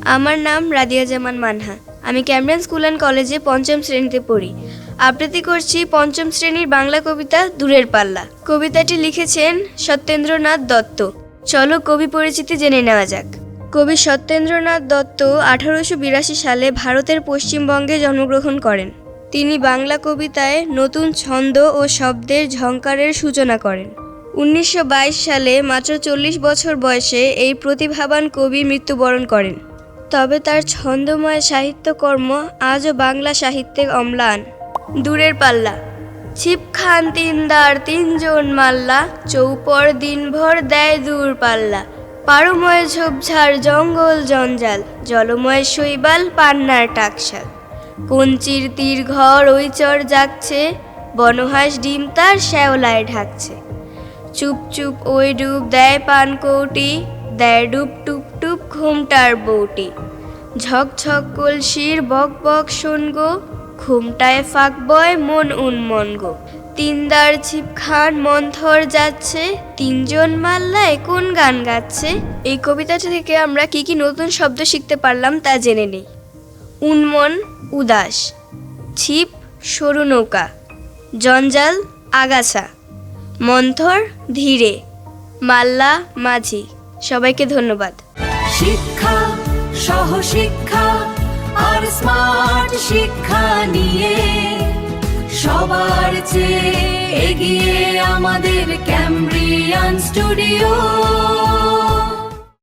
আমার নাম রাদিয়া জামান মানহা। আমি ক্যামব্রিয়ান স্কুল অ্যান্ড কলেজে পঞ্চম শ্রেণীতে পড়ি। আবৃত্তি করছি পঞ্চম শ্রেণীর বাংলা কবিতা দূরের পাল্লা। কবিতাটি লিখেছেন সত্যেন্দ্রনাথ দত্ত। চলো কবি পরিচিতি জেনে নেওয়া যাক। কবি সত্যেন্দ্রনাথ দত্ত 1882 সালে ভারতের পশ্চিমবঙ্গে জন্মগ্রহণ করেন। তিনি বাংলা কবিতায় নতুন ছন্দ ও শব্দের ঝংকারের সূচনা করেন। 1922 সালে মাত্র 40 বছর বয়সে এই প্রতিভাবান কবি মৃত্যুবরণ করেন। তবে তার ছন্দময় সাহিত্যকর্ম আজও বাংলা সাহিত্যে অম্লান। দূরের পাল্লা। ছিপ খান তিনদার তিনজন মাল্লা, চৌপর দিনভর দেয় দূর পাল্লা। পারময় ঝোপঝাড় জঙ্গল জঞ্জাল, জলময় শৈবাল পান্নার টাকশাল। কঞ্চির তীর ঘর ওই চর জাগছে, বনহাঁস ডিম তার শ্যাওলায় ঢাকছে। চুপ চুপ ওই ডুব দেয় পান কৌটি, দেয় ডুব টুপ টুপ ঘুমটার বউটি। ঝকঝক কলসির বক বক শোনগো, ঘুমটায় ফাঁক বয় মন উন্মনগো। তিনদার ছিপ খান মন্থর যাচ্ছে, তিনজন মাল্লায় কোন গান গাচ্ছে। এই কবিতাটা থেকে আমরা কি কি নতুন শব্দ শিখতে পারলাম তা জেনে নেই। উন্মন উদাস, ছিপ সরু নৌকা, জঞ্জাল আগাছা, মন্থর ধীরে, মাল্লা মাঝি। সবাইকে ধন্যবাদ। শিক্ষা সহশিক্ষা আর স্মার্ট শিক্ষা নিয়ে সবার চেয়ে এগিয়ে আমাদের ক্যামব্রিয়ান স্টুডিও।